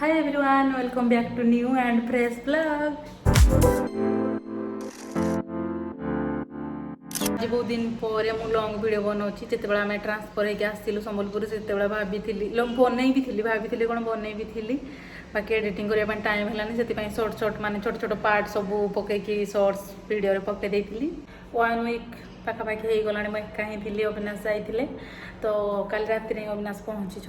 Hi everyone, welcome back to new and fresh vlog. आज बहुत दिन पर मु लंग वीडियो बनाऊँगी जिते आम ट्रांसफर होगी आसलु संबलपुर से भाभी बनई भी भाभी कौन बनई भी बाकी एडिटिंग करने टाइम है से सर्ट सर्ट मान छोट छोट पार्ट सब पकईकि सर्ट्स वीडियो पकई 1 वीक पाखापाखि हो गला मुझे एका ही थी अविनाश जाते तो कल राति अविनाश पहुँची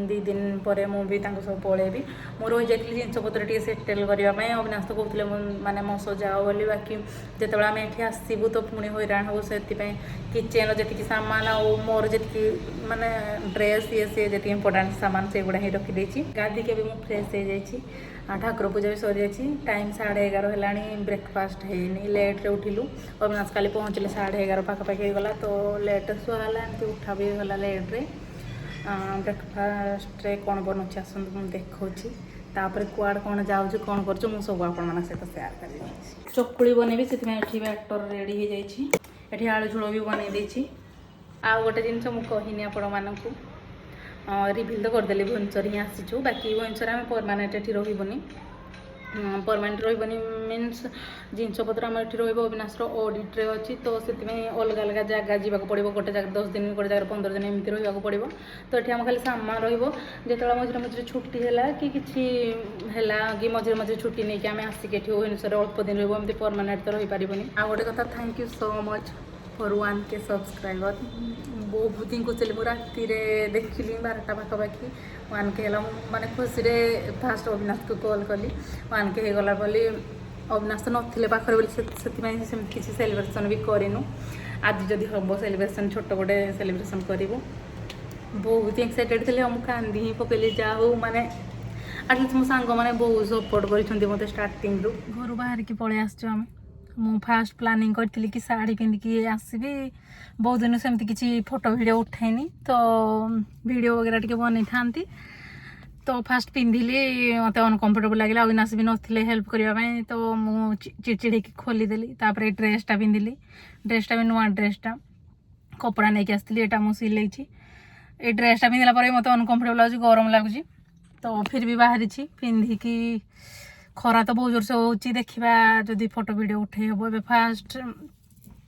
2 दिन पर मुझे सब पलैबी मु रही जाती जिनपतर टे सेटेल करने अविनाश तो कहते माने मो सह जाओ बोली बाकी जिते आम ये आसबू तो पुणी हईराण हो से किचेन जी सामान आ मोर जी माने ड्रेस ये सी जी इंपोर्टाट सामान से गुड़ा ही रखीदे गाधी के भी मुझे फ्रेश हो जाइए ठाकुर पूजा भी सरी जाइए टाइम 11:30 है ब्रेकफास्ट है लेट्रे उठिलु अविनाश काली पहुँचले 11:30 पाखापाखि गला तो लेट शुआला एमती उठा भी गला लेट्रे ब्रेकफास्ट कौन बनाऊँ आसतु मुझे देखी तापर कुआड़ कौन जाऊँ कौन कर सब आप सहित सेयार कर चकुड़ी बनैबी से बैटर रेडी हो जाइए आलू झोल भी बनई आउ गोटे जिन मुझे कहनी आपण मानक रिभिल तो करदेली भुवनेश्वर ही आसीचु बाकी भुवनेश्वर आम परमानेंट ये रही परमानेंट रही मीन्स जिनपतर आम ये रविनाशर ऑडिट्रे अच्छी तो से अलग अलग जगह जावाक पड़ो गोटे जगह 10 दिन गोटे जगह 15 दिन एमती रहा पड़ो तो ये आम खाली सामान जो मझे मझे छुट्टी है कि कि मझे मझे छुट्टी नहीं कि आम आसिक भुवनेश्वर अल्प दिन रही परमानेंट तो रही पारबनी आ गोटे कथा thank you so much for 1K subscriber बहुत दिन को चली राति देखिली 12टा पाखापाखि 1K है माने खुशी फास्ट अविनाश को कॉल कली 1K हो गला बोली अविनाश तो नथिले पाखरे बोली से किसी सेलिब्रेशन भी करूँ आज जदि हम सेलिब्रेशन छोट गोटे सेलिब्रेशन करूँ बहुत एक्साइटेड थे हम कांदी ही पकली जा हो माने एटलिस्ट मो सांग मैंने बहुत सपोर्ट कर मत स्टार्टिंग घर बाहर की पलि आम मु फास्ट प्लानिंग करी कि शाढ़ी पिंधिकी आसबि बहुत दिन सेमती किसी फोटो वीडियो उठेनी तो वीडियो वगैरह टी बन था तो फास्ट पिंधिली मत अनकम्फर्टेबल लगे अविनाश भी नथिले हेल्प करने तो मुझे चिड़चिड़ी खोलीदेली तापर ड्रेसटा पिंधिली ड्रेसटा भी नुआ ड्रेसटा कपड़ा नहीं आसती यहाँ मुझे सिलाई ये ड्रेसटा पिंधला मत अनकम्फर्टेबल लगे गरम लगुच तो फिर भी बाहरी पिंधिकी खरा तो बहुत जोर से हो देखा जदि फोटो वीडियो उठे हे फास्ट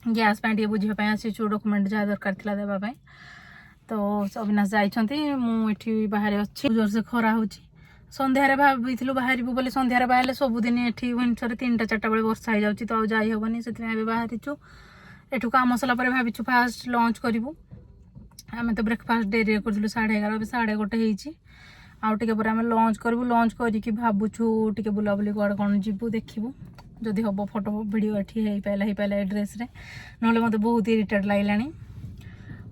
गैस टे बुझापी आसीचु डॉक्यूमेंट जहाँ दरकार था देवाई तो अविनाश जाइछंती मुझे बाहर अच्छी जोर से खरा हो संध्यारे भाभी बाहर बोले संध्यारे बाहर सबुदिन ये भुवनेश्वर 3टा 4टा बेले वर्षा हो जाऊँगी तो जाई हेनी से बाहरीचु एठू काम सला भाविचु फास्ट लंच करूँ आम तो ब्रेकफास्ट डेरी करूँ 11:30 1:30 आउटे पर आम लंच करूँ लंच करके भावुछु टे बुलाबुली कौन कौन जीवु देखू जदि हम फोटो वीडियो ये पाला ड्रेस ना मत बहुत इरिटेट लगे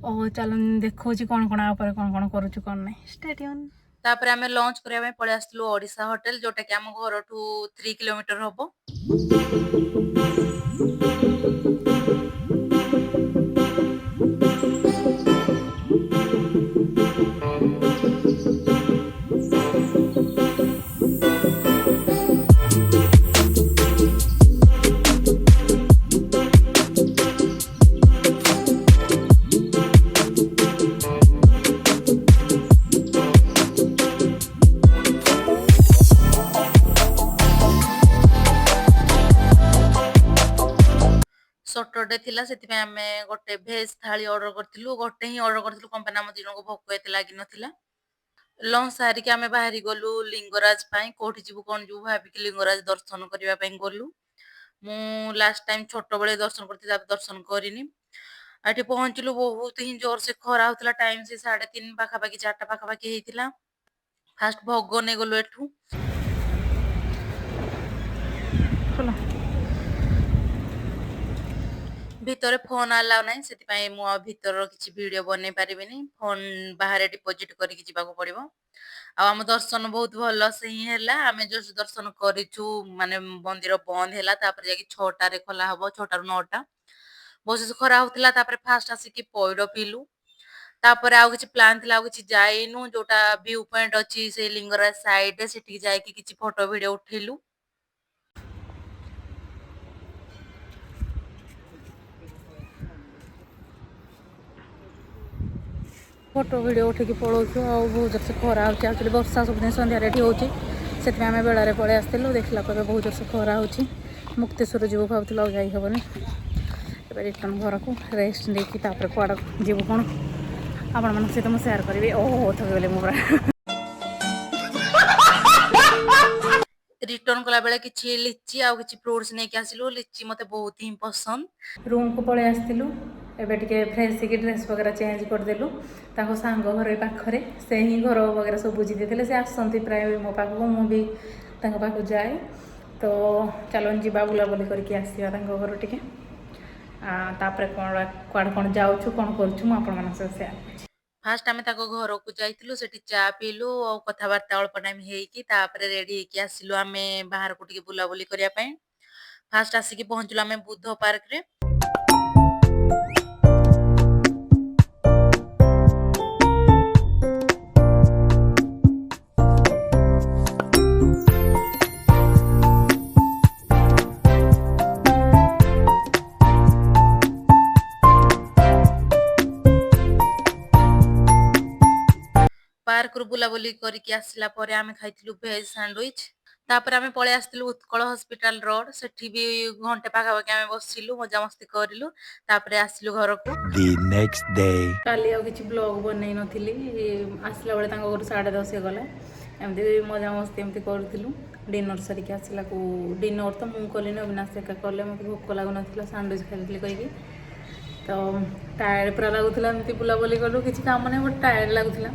और चलो देखो कौन कौन आप कौन करुँ कौन ना स्टेडियम तापर आम लंच करने पलि आसलु ओडिशा होटल जोटा कि आम घर ठू 3 किलोमीटर हम सटरडे थिला से आम गोटे भेज थाली ऑर्डर करूँ गोटे ही ऑर्डर करूँ कंपनी आम दिन को भोक एत लगी ना लंच सारिक आम बाहरी गलु लिंगराज कौटी जीवु कौन जीवु भाविक लिंगराज दर्शन करने गलु मु लास्ट टाइम छोट बड़े दर्शन करती दर्शन करनी ये पहुँचलु बहुत ही जोर से खरा होता टाइम से 3:30 पाखापाखि 4टा पाखापाखि होता फास्ट भोग नहीं गलु एठू भितर फोन आलाउ ना से भीतर किसी वीडियो बन पारिनी फोन बाहर डिपोजिट करके पड़ो आम दर्शन बहुत भल से ही है आम जो दर्शन करूँ माने मंदिर बंद है तापर जा 6टारे खोला हम 6टा ରୁ 9टा बहुत खरा होता फास्ट आसिक पैड पीलु तापर आउ किसी प्लान थी आउ किसी जाइनु जोटा व्यू पॉइंट अच्छी से लिंगराज साइड से किसी फोटो वीडियो उठेलु फोटो वीडियो उठिकी पलाऊँ और बहुत जोर से खरा हो एक्चुअली वर्षा सब दिन सन्धार ये हो से आम बेलार पलि आसलु देखला बहुत जोर से खरा हो मुक्तेश्वर जीव भावुल जा हेनी रिटर्न घर को रेस्ट नहीं कड़ जीव कौन आपण मान सहित मुझे सेयार करी ओह थकगली मुझे रिटर्न कला बेले किछि लिची आ किछि फ्रूट्स नहीं आसिलु लिची मते बहुत ही पसंद रूम को पलि आसलु एबे टिके फ्रेश होगी ड्रेस वगैरह चेंज करदेलु ताको सांग घर पाखरे से ही घर वगैरह सब बुझी देते से आसती प्राय मो पाख मु भी पाख जाए तो चलो जीवा बुलाबुली करके आसिया घर टिके तापर कौन कुआड़ कौन जाऊँ कौन करूँ सेयार फास्ट आम घर को जाइलु से चा पीलु और कथबार्ता अल्प टाइम होकर रेडी होकर आसिलु आम बाहर को बुलाबुली करने फास्ट आसिक पहुँचलु आम बुद्ध पार्क रे पार्क रु बुलाबुली करके आसला परे आमे खाइथिलु भेज सैंडविच तापर आमे पळे आस्तिलु उत्कल हॉस्पिटल रोड सेठी भी घंटे पाखा पाखी आमे बसिलु मजा मस्ती करिलु तापर आसिलु घर को द नेक्स्ट डे काली आ किछि ब्लॉग बनै नथिली आसला बेले तांको घर 10:30 गला एमती मजा मस्ती एमती करथिलु डिनर सरिके आसला को डिनर तो मु कलिन अविनाश एका कले मते भोक लागु नथिला सैंडविच खाइथिलि कहिबी तो टायर्ड पूरा लागुथिला एमती बुलाबुली कलु किछि काम नै बट टायर्ड लागुथिला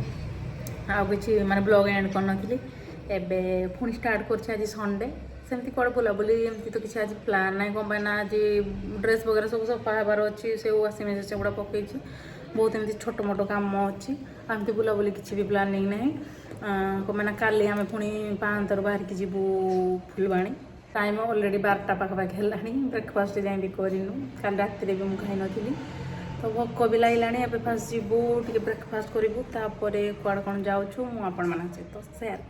आउ कि माने ब्लॉग एंड करनी एबे पुणी स्टार्ट कर आज संडे सेमती कौन बुलाबुली एमती तो किसी आज प्लान ना कौन आज ड्रेस वगैरह सब सफा हबार अच्छी से वाशिंग मेसीन से गुड़ा पकई बहुत एमती छोट मोट कम अच्छी आमती बुलाबुली किसी भी प्लानिंग ना कौन काली आम पुणी पांतर बाहर की जीवु फुलवाणी टाइम अलरेडी 12टा पाखापाखि है ब्रेकफास्ट जाए भी करनु कल रात भी मुझे खाई नी तो भोक भी लगे ए फास्ट जीवु टे ब्रेकफास्ट करूँ कड़ कौन जाऊँ सहित सेयार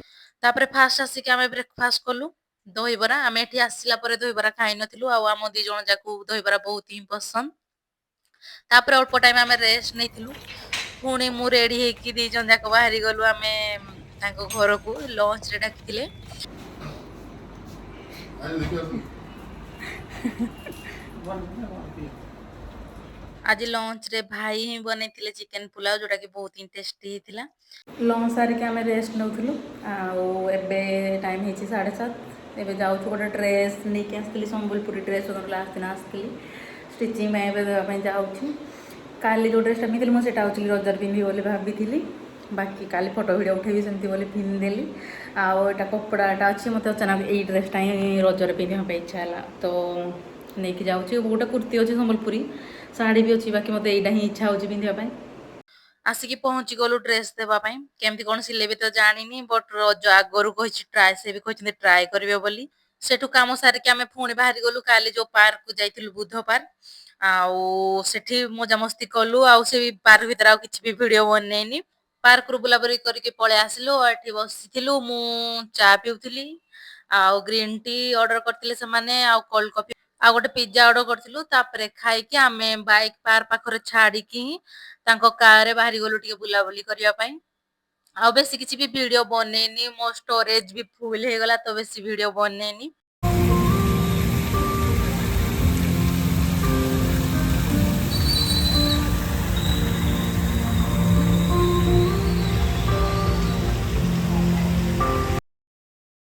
तापर फास्ट आसिक आम ब्रेकफास्ट कलु दहीबरा आम ये आसला दहीबरा खाई नु आम दी जन जाक दहीबरा बहुत ही पसंद तापर अल्प टाइम आम रेस्ट नहीं पुणी मु रेडी होगी दी जन जाक बाहरी गलु आम घर को लंच रे डाकी आज लंच रे भाई ही बने चिकेन पुलाव जोटा कि बहुत ही टेस्टी होता लंच सारिक आम रेस्ट नौलु आबे टाइम हो 7:30 एबे जाऊँ गोटे ड्रेस नहीं आसती संबलपुरी ड्रेस लास्ट दिन आसती स्टिचिंग में जाऊँ काली जो ड्रेसटा पिंधि मुझे रजर पिंधि बोली भाभी बाकी काली फोटो भिडियो उठेबी सेमती बोली पिंधिदेली आटा कपड़ाटा अच्छी मत अचानक यही ड्रेसटा ही रजर पिंधा इच्छा है तो नहीं कि जाऊँ गोटे कुर्ती अच्छी संबलपुरी साड़ी भी अच्छी बाकी मतलब यहाँ ही इच्छा हो पिंधापी आसिक पहुँची गलु ड्रेस देवाई केमती कौन सिलेबी तो जानी बट रज आगरू कही ट्राए से भी कहते ट्राए करेंगे बोली सेठू काम सारिक आम पुणी बाहरी गलु काली जो पार्क को जाइलु बुद्ध पार्क आउ सेठी मजा मस्ती कलु आउ से पार्क भीतर आउ किछि भी वीडियो बनैनी पार्क रु बुलाबुली करके पळे आसिलु एठी बसिथिलु मु चा पिउथिली आउ ग्रीन टी ऑर्डर करथिले से माने आउ कोल्ड कॉफी आ गोटे पिज्जा ऑर्डर करथिलु तापरे खाइकी आमे बाइक पार पाखरे छाड़िकी तांको कार रे बाहरी गलु टिके बुलाबुली करिया पई आ बेसी किछि भी वीडियो बनैनी मो स्टोरेज भी फुल हे गला तो बेसी वीडियो बनैनी